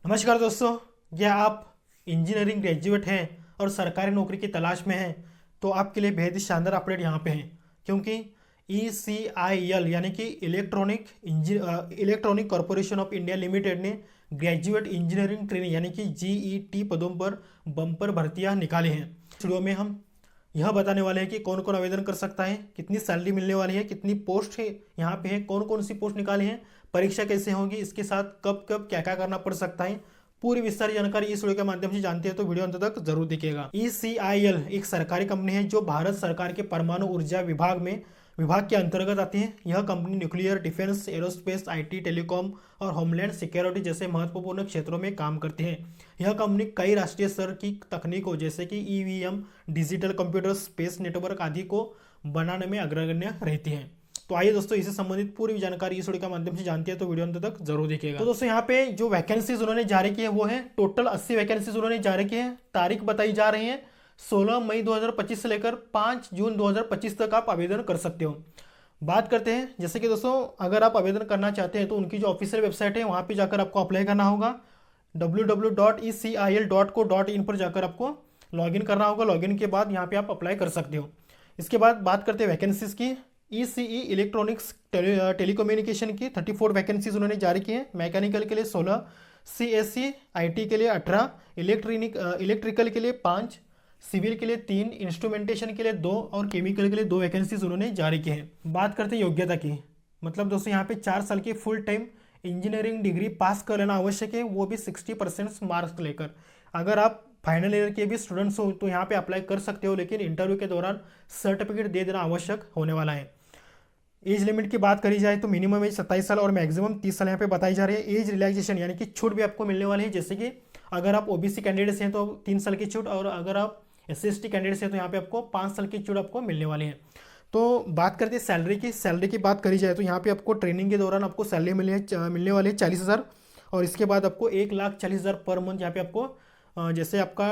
नमस्कार दोस्तों। क्या आप इंजीनियरिंग ग्रेजुएट हैं और सरकारी नौकरी की तलाश में हैं तो आपके लिए बेहद ही शानदार अपडेट यहाँ पे हैं, क्योंकि ECIL यानी कि electronic corporation of India limited ने ग्रेजुएट इंजीनियरिंग ट्रेनिंग यानी कि GET पदों पर बम्पर भर्तियां निकाली हैं। इस वीडियो में हम यह बताने वाले हैं कि कौन कौन आवेदन कर सकता है, कितनी सैलरी मिलने वाली है, कितनी पोस्ट है यहाँ पे है, कौन कौन सी पोस्ट निकाली है, परीक्षा कैसे होगी, इसके साथ कब कब क्या क्या करना पड़ सकता है। पूरी विस्तार जानकारी इस वीडियो के माध्यम से जानते हैं तो वीडियो अंत तक जरूर देखिएगा। ECIL एक सरकारी कंपनी है जो भारत सरकार के परमाणु ऊर्जा विभाग के अंतर्गत आती है। यह company nuclear, defence, aerospace, IT, telecom और होमलैंड सिक्योरिटी जैसे महत्वपूर्ण क्षेत्रों में काम करती है। यह कंपनी कई राष्ट्रीय स्तर की तकनीकों जैसे कि EVM, digital computer, space network आदि को बनाने में अग्रगण्य रहती है। तो आइए दोस्तों, इससे संबंधित पूरी जानकारी इस वीडियो के माध्यम से जानते हैं तो वीडियो अंत तक जरूर देखिएगा। तो दोस्तों, यहाँ पे जो वैकेंसीज उन्होंने जारी की है वो है टोटल 80 वैकेंसीज उन्होंने जारी की है। तारीख बताई जा रही है 16 मई 2025 से लेकर 5 जून 2025 तक आप आवेदन कर सकते हो। बात करते हैं, जैसे कि दोस्तों अगर आप आवेदन करना चाहते हैं तो उनकी जो ऑफिशियल वेबसाइट है वहाँ पे जाकर आपको अप्लाई करना होगा। www.ecil.co.in पर जाकर आपको लॉगिन करना होगा। लॉगिन के बाद यहाँ पे आप अप्लाई कर सकते हो। इसके बाद बात करते हैं वैकेंसीज की। ECE इलेक्ट्रॉनिक्स टेलीकम्युनिकेशन की 34 वैकेंसीज उन्होंने जारी की है। मैकेनिकल के लिए 16, CSE IT के लिए 18, इलेक्ट्रिकल के लिए 5, सिविल के लिए 3, इंस्ट्रूमेंटेशन के लिए 2 और केमिकल के लिए 2 वैकेंसीज उन्होंने जारी की है। बात करते हैं योग्यता की, मतलब दोस्तों यहाँ पे 4 साल की फुल टाइम इंजीनियरिंग डिग्री पास कर लेना आवश्यक है, वो भी 60% मार्क्स लेकर। अगर आप फाइनल ईयर के भी स्टूडेंट्स हो तो यहाँ पे अप्लाई कर सकते हो, लेकिन इंटरव्यू के दौरान सर्टिफिकेट दे देना आवश्यक होने वाला है। एज लिमिट की बात करी जाए तो मिनिमम एज 27 साल और मैक्सिमम 30 साल यहाँ पे बताई जा रही है। एज रिलैक्सेशन यानी कि छूट भी आपको मिलने वाली है, जैसे कि अगर आप OBC कैंडिडेट्स हैं तो 3 साल की छूट, और अगर आप SC/ST कैंडिडेट्स हैं तो यहाँ पे आपको 5 साल की छूट आपको मिलने वाली है। तो बात करते हैं सैलरी की बात करी जाए तो यहाँ पे आपको ट्रेनिंग के दौरान आपको सैलरी मिलने वाली है 40,000, और इसके बाद आपको 1,40,000 पर मंथ यहाँ पे आपको जैसे आपका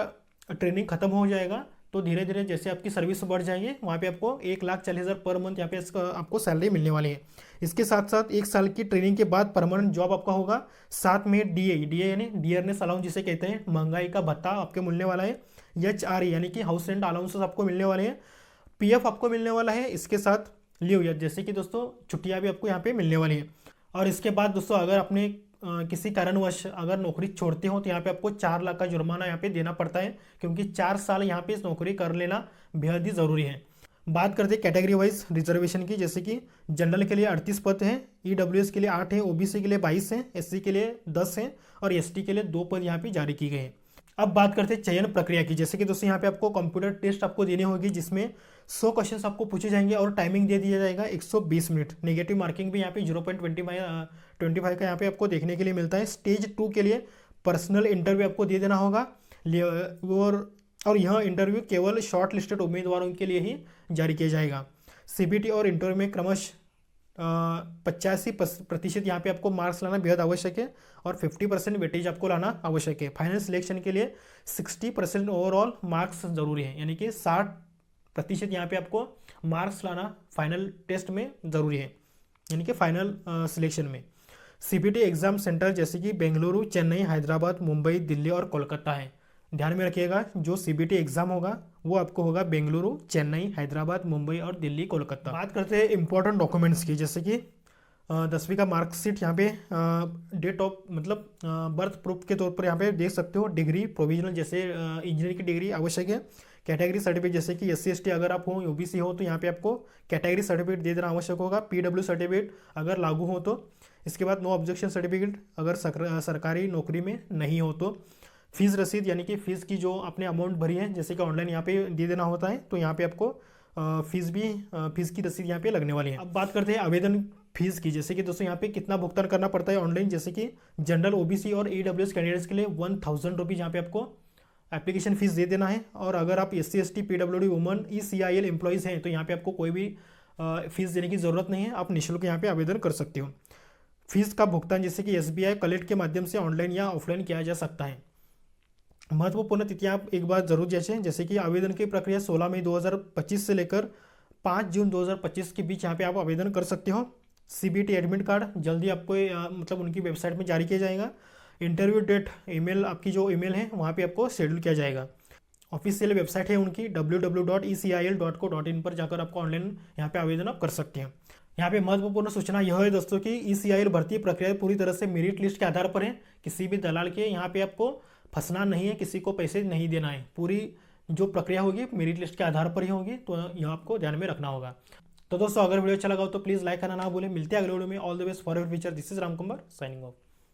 ट्रेनिंग खत्म हो जाएगा तो धीरे धीरे जैसे आपकी सर्विस बढ़ जाएंगे वहाँ पे आपको 1,40,000 पर मंथ यहाँ पे इसका आपको सैलरी मिलने वाली है। इसके साथ साथ 1 साल की ट्रेनिंग के बाद परमानेंट जॉब आपका होगा। साथ में DA यानी डियरनेस अलाउंस जिसे कहते हैं, महंगाई का भत्ता आपके मिलने वाला है। HRE यानी कि हाउस रेंट अलाउंसेस आपको मिलने वाले हैं। PF आपको मिलने वाला है। इसके साथ लीव या जैसे कि दोस्तों छुट्टियाँ भी आपको यहाँ पे मिलने वाली है। और इसके बाद दोस्तों अगर आपने किसी कारणवश अगर नौकरी छोड़ते हो तो यहाँ पे आपको 4 लाख का जुर्माना यहाँ पे देना पड़ता है, क्योंकि 4 साल यहाँ पे इस नौकरी कर लेना बेहद ही ज़रूरी है। बात करते हैं कैटेगरी वाइज रिजर्वेशन की, जैसे कि जनरल के लिए 38 पद हैं, EWS के लिए 8 हैं, OBC के लिए 22 हैं, SC के लिए 10 हैं और ST के लिए 2 पद यहाँ पे जारी की गए हैं। अब बात करते हैं चयन प्रक्रिया की, जैसे कि दोस्तों यहाँ पे आपको कंप्यूटर टेस्ट आपको देनी होगी, जिसमें 100 क्वेश्चंस आपको पूछे जाएंगे और टाइमिंग दे दिया जाएगा 120 मिनट। नेगेटिव मार्किंग भी यहाँ पे 0.25 का यहाँ पे आपको देखने के लिए मिलता है। स्टेज 2 के लिए पर्सनल इंटरव्यू आपको दे देना होगा, और यह इंटरव्यू केवल शॉर्ट लिस्टेड उम्मीदवारों के लिए ही जारी किया जाएगा। CBT और इंटरव्यू में क्रमश 85% यहाँ पे आपको मार्क्स लाना बेहद आवश्यक है और 50% वेटेज आपको लाना आवश्यक है। फाइनल सिलेक्शन के लिए 60% ओवरऑल मार्क्स जरूरी है, यानी कि 60% यहाँ पे आपको मार्क्स लाना फाइनल टेस्ट में ज़रूरी है, यानी कि फाइनल सिलेक्शन में। CBT एग्ज़ाम सेंटर जैसे कि बेंगलुरु, चेन्नई, हैदराबाद, मुंबई, दिल्ली और कोलकाता है। ध्यान में रखिएगा, जो CBT एग्ज़ाम होगा वो आपको होगा बेंगलुरु, चेन्नई, हैदराबाद, मुंबई और दिल्ली, कोलकाता। बात करते हैं इंपॉर्टेंट डॉक्यूमेंट्स की, जैसे कि 10वीं का मार्कशीट यहाँ पे डेट ऑफ मतलब बर्थ प्रूफ के तौर पर यहाँ पे देख सकते हो। डिग्री प्रोविजनल जैसे इंजीनियरिंग की डिग्री आवश्यक है। कैटेगरी सर्टिफिकेट जैसे कि SC/ST अगर आप हो, OBC हो तो यहाँ पे आपको कैटेगरी सर्टिफिकेट दे देना आवश्यक होगा। PW सर्टिफिकेट अगर लागू हो तो। इसके बाद नो ऑब्जेक्शन सर्टिफिकेट अगर सरकारी नौकरी में नहीं हो तो। फीस रसीद यानी कि फ़ीस की जो आपने अमाउंट भरी है, जैसे कि ऑनलाइन यहाँ पे दे देना होता है, तो यहाँ पे आपको फीस की रसीद यहाँ पे लगने वाली है। अब बात करते हैं आवेदन फीस की, जैसे कि दोस्तों यहाँ पे कितना भुगतान करना पड़ता है ऑनलाइन, जैसे कि जनरल, OBC और EWS कैंडिडेट्स के लिए 1000 रुपीज़ यहाँ पे आपको एप्लीकेशन फीस दे देना है। और अगर आप SC/ST, PWD, woman, ECIL employees हैं तो यहाँ पे आपको कोई भी फीस देने की ज़रूरत नहीं है, आप निःशुल्क यहाँ पे आवेदन कर सकते हो। फीस का भुगतान जैसे कि SBI कलेक्ट के माध्यम से ऑनलाइन या ऑफलाइन किया जा सकता है। महत्वपूर्ण तिथियां आप एक बार जरूर जांचें, जैसे कि आवेदन की प्रक्रिया 16 मई 2025 से लेकर 5 जून 2025 के बीच यहाँ पे आप आवेदन कर सकते हो। CBT एडमिट कार्ड जल्दी आपको मतलब उनकी वेबसाइट में जारी किया जाएगा। इंटरव्यू डेट ईमेल, आपकी जो ईमेल है वहाँ पे आपको शेड्यूल किया जाएगा। ऑफिशियल वेबसाइट है उनकी www.ecil.co.in पर जाकर आपको ऑनलाइन यहाँ पे आवेदन आप कर सकते हैं। यहाँ पे महत्वपूर्ण सूचना यह है दोस्तों कि ECIL भर्ती प्रक्रिया पूरी तरह से मेरिट लिस्ट के आधार पर है। किसी भी दलाल के यहाँ पे आपको फंसना नहीं है, किसी को पैसे नहीं देना है। पूरी जो प्रक्रिया होगी मेरिट लिस्ट के आधार पर ही होगी, तो यह आपको ध्यान में रखना होगा। तो दोस्तों अगर वीडियो अच्छा लगा हो तो प्लीज़ लाइक करना ना भूलें। मिलते हैं अगले वीडियो में। All the best for your future. This is Ram Kumar signing off.